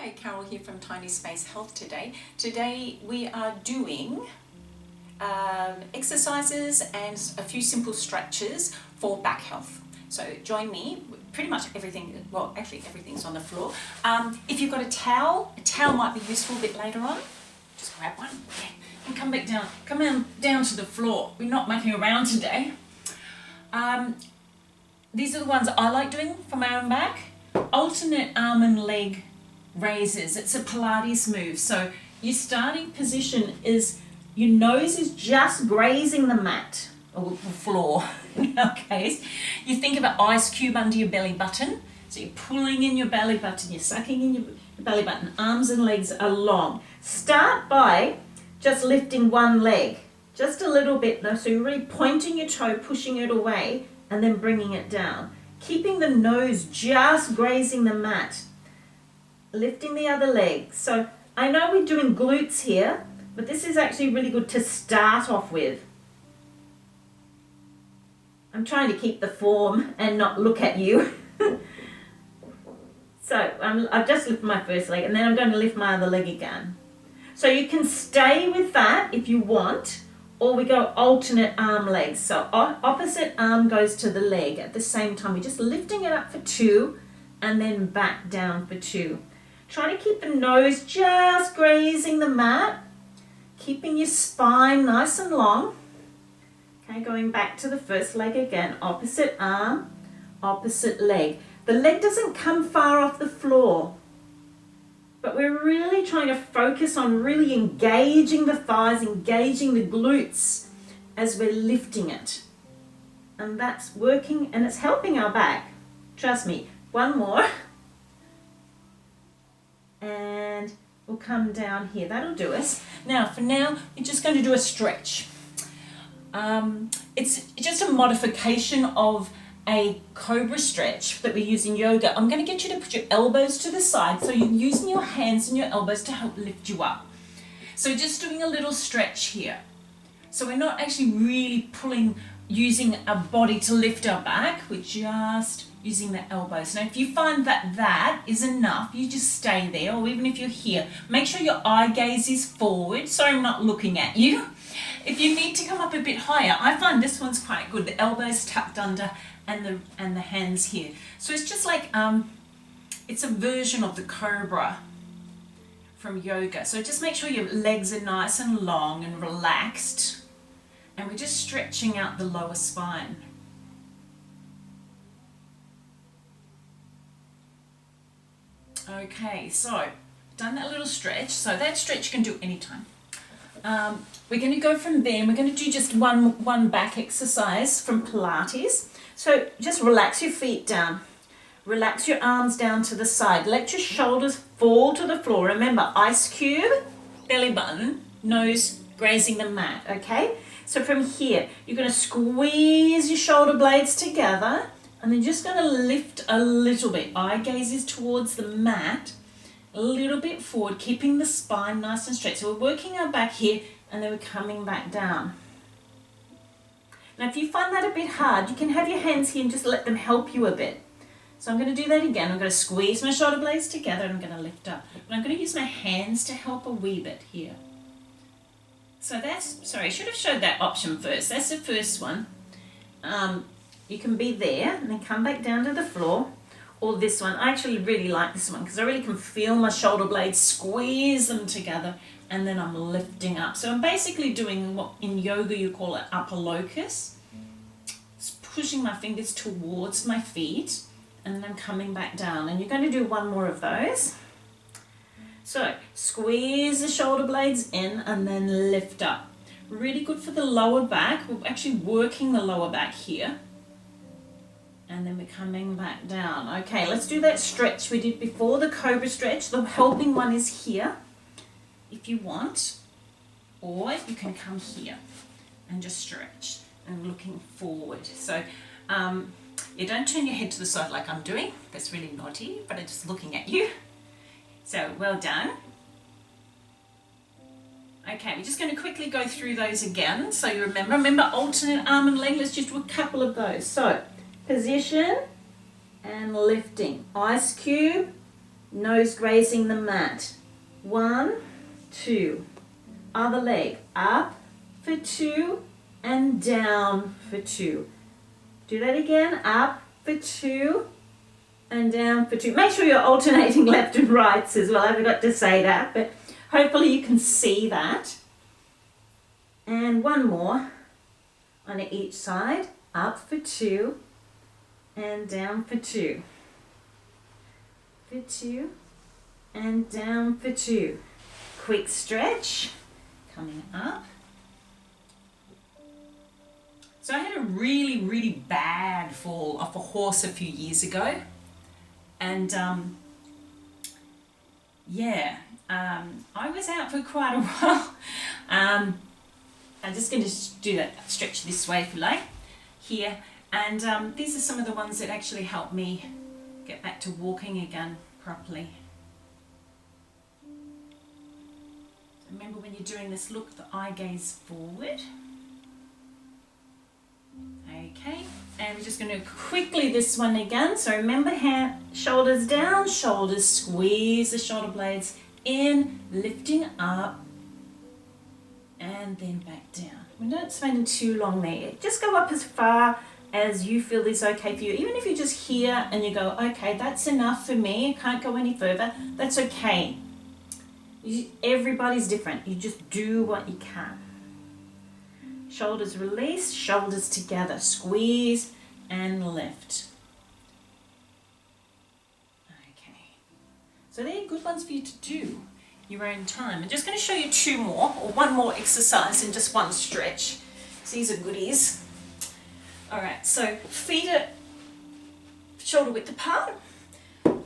Hi, Carol here from Tiny Space Health today. Today we are doing exercises and a few simple stretches for back health. So join me, pretty much everything, well actually everything's on the floor. If you've got a towel might be useful a bit later on. Just grab one, okay, and come back down, down to the floor. We're not mucking around today. These are the ones I like doing for my own back. Alternate arm and leg raises. It's a Pilates move. So your starting position is your nose is just grazing the mat or the floor in our case. You think of an ice cube under your belly button. So you're pulling in your belly button, you're sucking in your belly button, arms and legs are long. Start by just lifting one leg, just a little bit. So you're really pointing your toe, pushing it away, and then bringing it down. Keeping the nose just grazing the mat. Lifting the other leg. So I know we're doing glutes here, but this is actually really good to start off with. I'm trying to keep the form and not look at you. So I've just lifted my first leg and then I'm going to lift my other leg again. So you can stay with that if you want, or we go alternate arm legs. So opposite arm goes to the leg at the same time. We're just lifting it up for 2 and then back down for 2. Try to keep the nose just grazing the mat, keeping your spine nice and long. Okay, going back to the first leg again, opposite arm, opposite leg. The leg doesn't come far off the floor, but we're really trying to focus on really engaging the thighs, engaging the glutes as we're lifting it. And that's working and it's helping our back. Trust me. One more. And we'll come down here. That'll do us. Now, for now, we're just going to do a stretch. It's just a modification of a cobra stretch that we use in yoga. I'm going to get you to put your elbows to the side, so you're using your hands and your elbows to help lift you up. So just doing a little stretch here. So we're not actually really using our body to lift our back, we're just using the elbows. Now if you find that that is enough, you just stay there, or even if you're here, make sure your eye gaze is forward. Sorry, I'm not looking at you. If you need to come up a bit higher, I find this one's quite good. The elbows tucked under and the hands here. So it's just like, it's a version of the cobra from yoga. So just make sure your legs are nice and long and relaxed. And we're just stretching out the lower spine. Okay, so done that little stretch. So that stretch you can do anytime. We're going to go from there and we're going to do just one back exercise from Pilates. So just relax your feet down. Relax your arms down to the side. Let your shoulders fall to the floor. Remember, ice cube, belly button, nose grazing the mat, okay? So from here, you're going to squeeze your shoulder blades together and then just going to lift a little bit. Eye gaze is towards the mat, a little bit forward, keeping the spine nice and straight. So we're working our back here and then we're coming back down. Now if you find that a bit hard, you can have your hands here and just let them help you a bit. So I'm going to do that again. I'm going to squeeze my shoulder blades together and I'm going to lift up. But I'm going to use my hands to help a wee bit here. So that's, sorry, I should have showed that option first. That's the first one. You can be there and then come back down to the floor. Or this one. I actually really like this one because I really can feel my shoulder blades, squeeze them together, and then I'm lifting up. So I'm basically doing what in yoga you call an upper locus. Just pushing my fingers towards my feet and then I'm coming back down. And you're going to do one more of those. So squeeze the shoulder blades in and then lift up. Really good for the lower back. We're actually working the lower back here. And then we're coming back down. Okay, let's do that stretch we did before, the cobra stretch. The helping one is here if you want. Or you can come here and just stretch and looking forward. So you don't turn your head to the side like I'm doing. That's really naughty, but I'm just looking at you. So well done. Okay, we're just going to quickly go through those again. So you remember alternate arm and leg. Let's just do a couple of those. So position and lifting. Ice cube, nose grazing the mat. 1, 2. Other leg, up for 2 and down for 2. Do that again, up for 2 and down for 2. Make sure you're alternating left and rights as well. I forgot to say that, but hopefully you can see that. And one more on each side, up for 2 and down for 2. For 2 and down for 2. Quick stretch, coming up. So I had a really bad fall off a horse a few years ago, and I was out for quite a while. I'm just going to do that stretch this way if you like, here, and these are some of the ones that actually help me get back to walking again properly. So remember, when you're doing this, look the eye gaze forward. Okay, and we're just going to quickly this one again. So remember, shoulders down, shoulders squeeze the shoulder blades in, lifting up, and then back down. We don't spend too long there. Just go up as far as you feel is okay for you. Even if you're just here and you go, okay, that's enough for me, I can't go any further, that's okay. Everybody's different. You just do what you can. Shoulders release, shoulders together, squeeze and lift. Okay, so they're good ones for you to do your own time. I'm just going to show you 2 more, or one more exercise in just one stretch. So these are goodies. All right, so feet are shoulder width apart,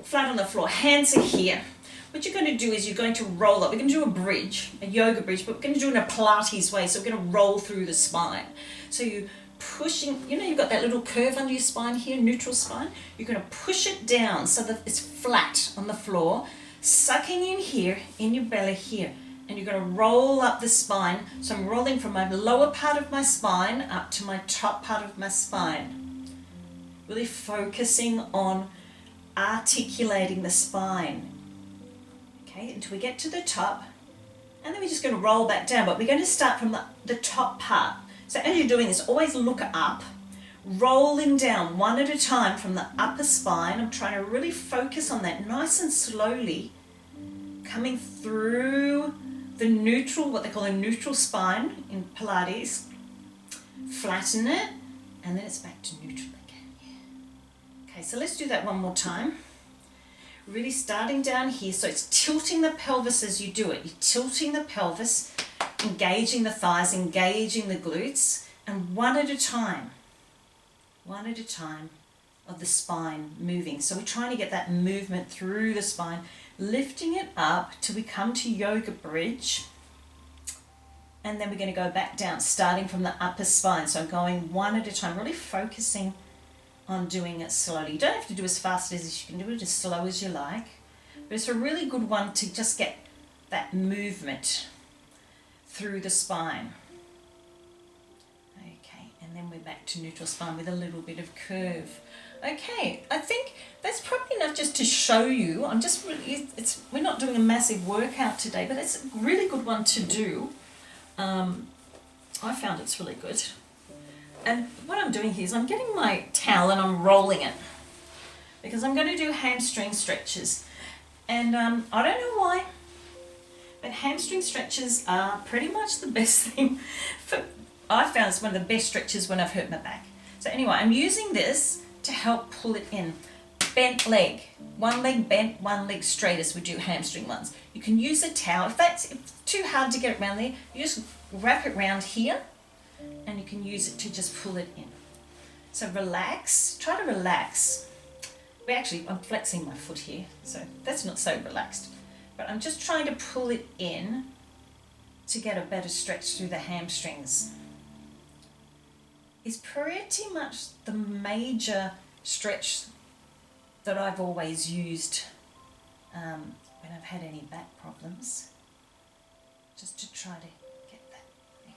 flat on the floor, hands are here. What you're going to do is you're going to roll up. We're going to do a bridge, a yoga bridge, but we're going to do it in a Pilates way. So we're going to roll through the spine. So you're pushing, you know, you've got that little curve under your spine here, neutral spine. You're going to push it down so that it's flat on the floor, sucking in here, in your belly here. And you're going to roll up the spine. So I'm rolling from my lower part of my spine up to my top part of my spine. Really focusing on articulating the spine. Okay, until we get to the top, and then we're just going to roll back down, but we're going to start from the top part. So as you're doing this, always look up, rolling down one at a time from the upper spine. I'm trying to really focus on that nice and slowly, coming through the neutral, what they call a neutral spine in Pilates. Flatten it, and then it's back to neutral again. Yeah. Okay, so let's do that one more time. Really starting down here, so it's tilting the pelvis as you do it. You're tilting the pelvis, engaging the thighs, engaging the glutes, and one at a time of the spine moving. So we're trying to get that movement through the spine, lifting it up till we come to yoga bridge, and then we're going to go back down, starting from the upper spine. So I'm going one at a time, really focusing on doing it slowly. You don't have to do as fast as you can do it, as slow as you like, but it's a really good one to just get that movement through the spine. Okay, and then we're back to neutral spine with a little bit of curve. Okay, I think that's probably enough just to show you. I'm just really, we're not doing a massive workout today, but it's a really good one to do. I found it's really good. And what I'm doing here is I'm getting my towel and I'm rolling it, because I'm going to do hamstring stretches. And I don't know why, but hamstring stretches are pretty much the best thing. I found it's one of the best stretches when I've hurt my back. So anyway, I'm using this to help pull it in. Bent leg, one leg bent, one leg straight as we do hamstring ones. You can use a towel. If it's too hard to get it around there, you just wrap it around here, and you can use it to just pull it in. So relax, try to relax. I'm flexing my foot here, so that's not so relaxed. But I'm just trying to pull it in to get a better stretch through the hamstrings. It's pretty much the major stretch that I've always used when I've had any back problems, just to try to get that.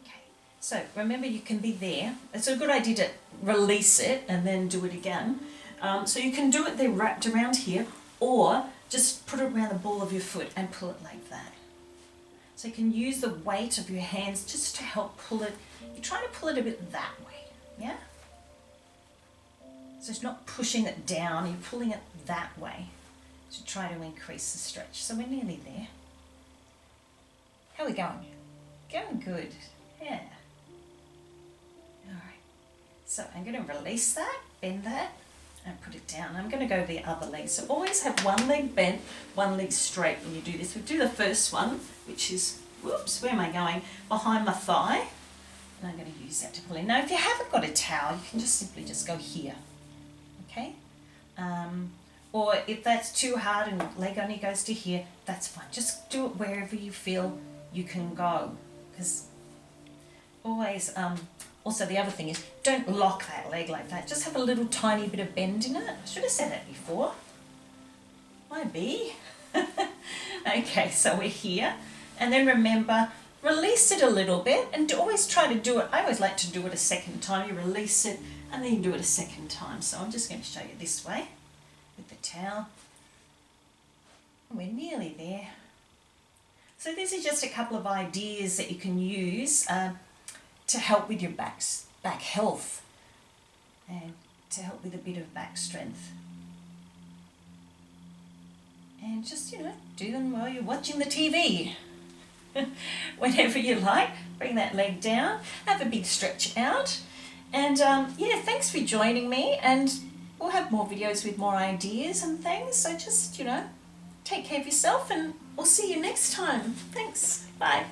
Okay, so remember, you can be there. It's a good idea to release it and then do it again. So you can do it there wrapped around here, or just put it around the ball of your foot and pull it like that. So you can use the weight of your hands just to help pull it. You're trying to pull it a bit that way, yeah? So it's not pushing it down, you're pulling it that way to try to increase the stretch. So we're nearly there. How are we going? Going good, yeah. All right, so I'm going to release that, bend that, and put it down. I'm going to go the other leg. So always have one leg bent, one leg straight when you do this. We'll do the first one, which is, whoops, where am I going? Behind my thigh. And I'm going to use that to pull in. Now, if you haven't got a towel, you can just simply just go here, okay? Or if that's too hard and leg only goes to here, that's fine. Just do it wherever you feel you can go. Because always, also the other thing is, don't lock that leg like that. Just have a little tiny bit of bend in it. I should have said that before. Might be. Okay, so we're here. And then remember, release it a little bit and always try to do it. I always like to do it a second time. You release it and then you do it a second time. So I'm just going to show you this way with the towel. And we're nearly there. So this is just a couple of ideas that you can use to help with your back health and to help with a bit of back strength. And just, do them while you're watching the TV. Whenever you like, bring that leg down, have a big stretch out. And yeah, thanks for joining me, and we'll have more videos with more ideas and things. So just, take care of yourself, and we'll see you next time. Thanks. Bye.